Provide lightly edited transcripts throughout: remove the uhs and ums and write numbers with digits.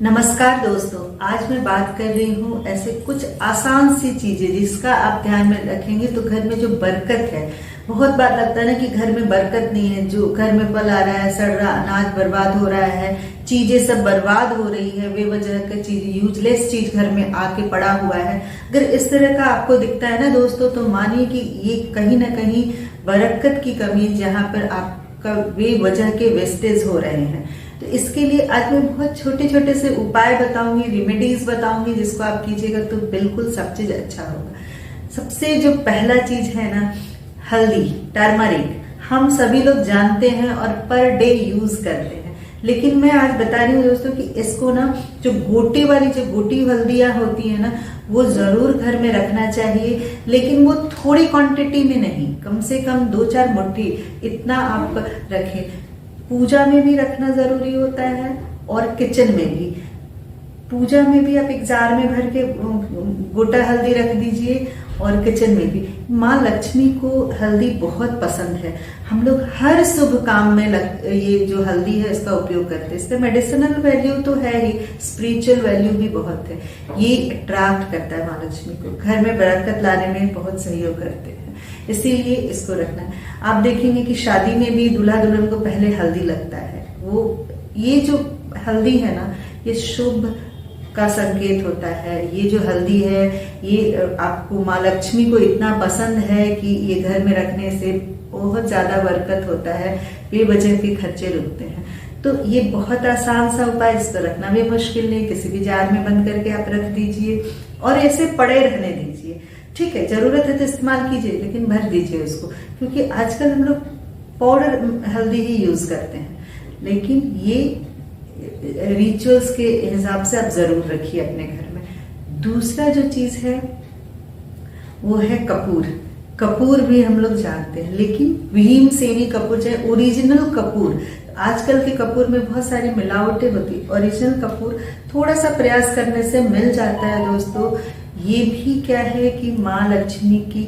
नमस्कार दोस्तों, आज मैं बात कर रही हूँ ऐसे कुछ आसान सी चीजें जिसका आप ध्यान में रखेंगे तो घर में जो बरकत है। बहुत बार लगता है ना कि घर में बरकत नहीं है, जो घर में फल आ रहा है, सड़ रहा अनाज बर्बाद हो रहा है, चीजें सब बर्बाद हो रही है, बेवजह का चीज, यूजलेस चीज घर में आके पड़ा हुआ है। अगर इस तरह का आपको दिखता है ना दोस्तों, तो मानिए कि ये कहीं ना कहीं बरकत की कमी, जहाँ पर आपका बेवजह के वेस्टेज हो रहे हैं। तो इसके लिए आज मैं बहुत छोटे छोटे से उपाय बताऊंगी, रेमेडीज बताऊंगी, जिसको आप कीजिएगा तो बिल्कुल सब चीज अच्छा होगा। सबसे जो पहला चीज है ना, हल्दी, टर्मरिक, हम सभी लोग जानते हैं और पर डे यूज करते हैं। लेकिन मैं आज बता रही हूँ दोस्तों कि इसको ना, जो गोटे वाली, जो गोटी हल्दियां होती है ना, वो जरूर घर में रखना चाहिए, लेकिन वो थोड़ी क्वांटिटी में नहीं, कम से कम 2-4 मुट्ठी इतना आप रखें। पूजा में भी रखना जरूरी होता है और किचन में भी। पूजा में भी आप एक जार में भर के गोटा हल्दी रख दीजिए, और किचन में भी। माँ लक्ष्मी को हल्दी बहुत पसंद है। हम लोग हर शुभ काम में ये जो हल्दी है इसका उपयोग करते हैं। इसका मेडिसिनल वैल्यू तो है ही, स्पिरिचुअल वैल्यू भी बहुत है। ये अट्रैक्ट करता है माँ लक्ष्मी को, घर में बरकत लाने में बहुत सहयोग करते हैं, इसीलिए इसको रखना है। आप देखेंगे कि शादी में भी दूल्हा दुल्हन को पहले हल्दी लगता है। ये जो हल्दी है ना, ये शुभ का संकेत होता है। ये जो हल्दी है, ये आपको माँ लक्ष्मी को इतना पसंद है कि ये घर में रखने से बहुत ज्यादा बरकत होता है, बेवजह के खर्चे रुकते हैं। तो ये बहुत आसान सा उपाय, इसको रखना भी मुश्किल नहीं। किसी भी जार में बंद करके आप रख दीजिए और ऐसे पड़े रहने दीजिए। ठीक है, जरूरत है तो इस्तेमाल कीजिए, लेकिन भर दीजिए उसको, क्योंकि आजकल हम लोग पाउडर हल्दी ही यूज करते हैं। लेकिन ये रिचुअल्स के हिसाब से आप जरूर रखिए अपने घर में। दूसरा जो चीज है वो है कपूर। कपूर भी हम लोग जानते हैं, लेकिन भीमसेनी कपूर, चाहे ओरिजिनल कपूर। आजकल के कपूर में बहुत सारी मिलावटें होती, ओरिजिनल कपूर थोड़ा सा प्रयास करने से मिल जाता है दोस्तों। ये भी क्या है कि माँ लक्ष्मी की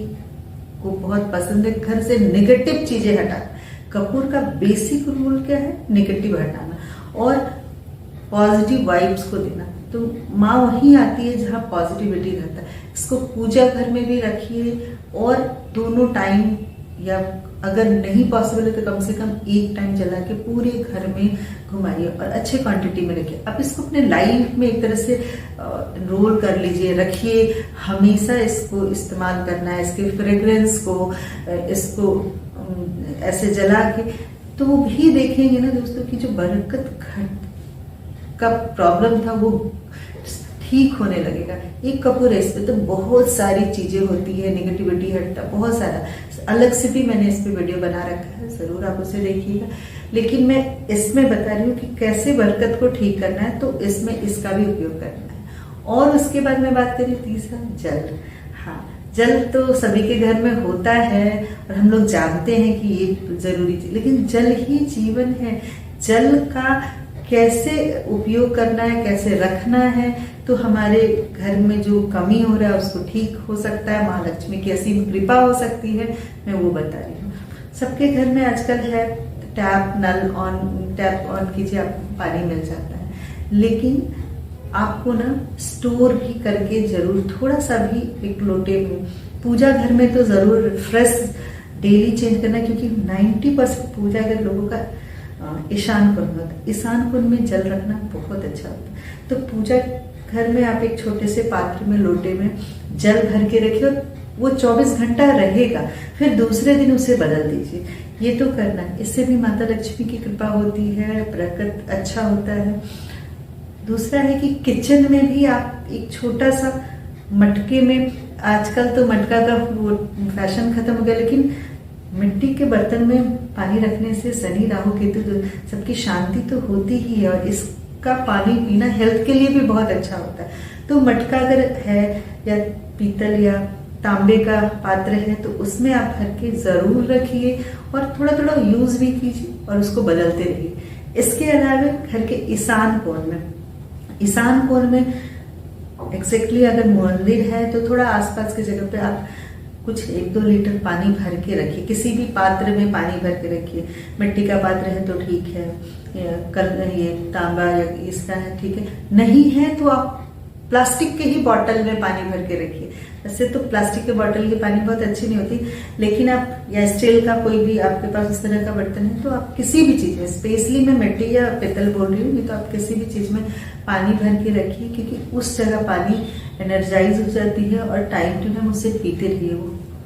को बहुत पसंद है घर से नेगेटिव चीजें हटाना। कपूर का बेसिक रूल क्या है? नेगेटिव हटाना और पॉजिटिव वाइब्स को देना। तो माँ वहीं आती है जहाँ पॉजिटिविटी रहता है। इसको पूजा घर में भी रखिए, और दोनों टाइम, या अगर नहीं पॉसिबल है तो कम से कम एक टाइम जला के पूरे घर में घुमाइए और अच्छे क्वांटिटी में रखिए। अब इसको अपने लाइफ में एक तरह से रोल कर लीजिए, रखिए। हमेशा इसको इस्तेमाल करना है, इसके फ्रेग्रेंस को, इसको ऐसे जला के, तो वो भी देखेंगे ना दोस्तों कि जो बरकत का प्रॉब्लम था वो ठीक होने लगेगा। एक कपूर है, इस पे तो बहुत सारी चीजें होती है, नेगेटिविटी हटता, बहुत सारा। अलग से भी मैंने इस पे वीडियो बना रखा है, जरूर आप उसे देखिएगा। लेकिन मैं इसमें बता रही हूँ कि कैसे बरकत को ठीक करना है, तो इसमें इसका भी उपयोग करना है। और उसके बाद मैं बात करी तीसरा, जल। हाँ, जल तो सभी के घर में होता है और हम लोग जानते हैं कि ये जरूरी चीज, लेकिन जल ही जीवन है। जल का कैसे उपयोग करना है, कैसे रखना है, तो हमारे घर में जो कमी हो रहा है उसको ठीक हो सकता है, माँ लक्ष्मी की असीम कृपा हो सकती है, मैं वो बता रही हूँ। सबके घर में आजकल है टैप, नल ऑन, टैप ऑन कीजिए, आपको पानी मिल जाता है। लेकिन आपको ना स्टोर भी करके जरूर, थोड़ा सा भी एक लोटे में, पूजा घर में तो जरूर फ्रेश डेली चेंज करना, क्योंकि 90% पूजा घर लोगों का ईशान कुंड होता है। ईशान कुंड में जल रखना बहुत अच्छा होता है। तो पूजा घर में आप एक छोटे से पात्र में, लोटे में जल भर के रखिए, और वो 24 घंटा रहेगा, फिर दूसरे दिन उसे बदल दीजिए। ये तो करना है, इससे भी माता लक्ष्मी की कृपा होती है, बरकत अच्छा होता है। दूसरा है कि किचन में भी आप एक छोटा सा मटके में, आजकल तो मटका का वो फैशन खत्म हो गया, लेकिन मिट्टी के बर्तन में पानी रखने से शनि राहु केतु सबकी शांति तो होती ही है, और इसका पानी पीना हेल्थ के लिए भी बहुत अच्छा होता है। तो मटका अगर है, या पीतल या तांबे का पात्र है, तो उसमें आप भर के जरूर रखिए, और थोड़ा थोड़ा यूज भी कीजिए और उसको बदलते रहिए। इसके अलावा घर के ईशान कोण में एग्जैक्टली अगर मंदिर है तो थोड़ा आसपास की जगह पे आप कुछ 1-2 लीटर पानी भर के रखिए, किसी भी पात्र में पानी भर के रखिए। मिट्टी का पात्र है तो ठीक है, ये तांबा या इसका है ठीक है, नहीं है तो आप प्लास्टिक के ही बॉटल में पानी भर के रखिए। वैसे तो प्लास्टिक के बॉटल की पानी बहुत अच्छी नहीं होती, लेकिन आप या स्टील का कोई भी आपके पास इस तरह का बर्तन है तो आप किसी भी चीज में, स्पेशली मैं मिट्टी या पीतल बोल रही हूँ, नहीं तो आप किसी भी चीज में पानी भर के रखिए, क्योंकि उस जगह पानी एनर्जाइज हो जाती है और टाइम टू टाइम उसे पीते रहिए।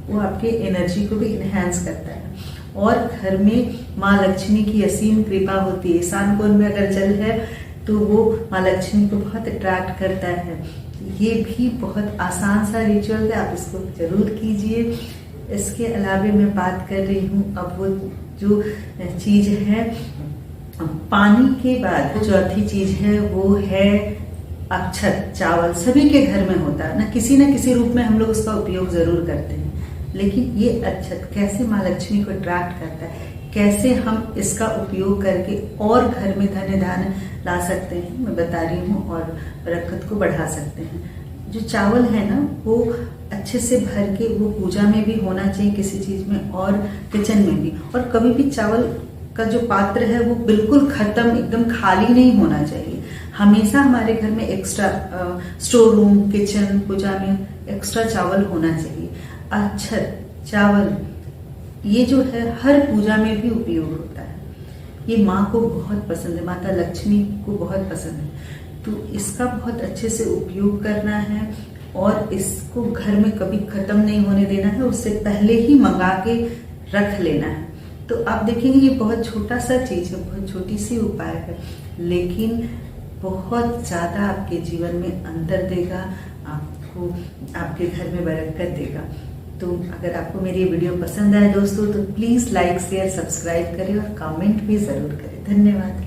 वो आपके एनर्जी को भी इनहेंस करता है। और घर में माँ लक्ष्मी की असीम कृपा होती है। ईशान कोण में अगर जल है तो वो माँ लक्ष्मी को बहुत अट्रैक्ट करता है। ये भी बहुत आसान सा रिचुअल है, आप इसको जरूर कीजिए। इसके अलावा मैं बात कर रही हूँ अब वो जो चीज है, पानी के बाद चौथी चीज है वो है अक्षत, चावल। सभी के घर में होता है ना किसी रूप में, हम लोग उसका उपयोग जरूर करते हैं। लेकिन ये अक्षत कैसे माँ लक्ष्मी को अट्रैक्ट करता है, कैसे हम इसका उपयोग करके और घर में धन धान ला सकते हैं, मैं बता रही हूँ, और बरकत को बढ़ा सकते हैं। जो चावल है ना वो अच्छे से भर के वो पूजा में भी होना चाहिए, किसी चीज में, और किचन में भी। और कभी भी चावल का जो पात्र है वो बिल्कुल खत्म, एकदम खाली नहीं होना चाहिए। हमेशा हमारे घर में एक्स्ट्रा स्टोर रूम, किचन, पूजा में एक्स्ट्रा चावल होना चाहिए। अक्षत, चावल, ये जो है हर पूजा में भी उपयोग होता है। ये माँ को बहुत पसंद है, माता लक्ष्मी को बहुत पसंद है, तो इसका बहुत अच्छे से उपयोग करना है और इसको घर में कभी खत्म नहीं होने देना है, उससे पहले ही मंगा के रख लेना है। तो आप देखेंगे ये बहुत छोटा सा चीज है, बहुत छोटी सी उपाय है, लेकिन बहुत ज्यादा आपके जीवन में अंतर देगा, आपको आपके घर में बरकत देगा। तो अगर आपको मेरी ये वीडियो पसंद आए दोस्तों तो प्लीज लाइक, शेयर, सब्सक्राइब करें और कमेंट भी जरूर करें। धन्यवाद।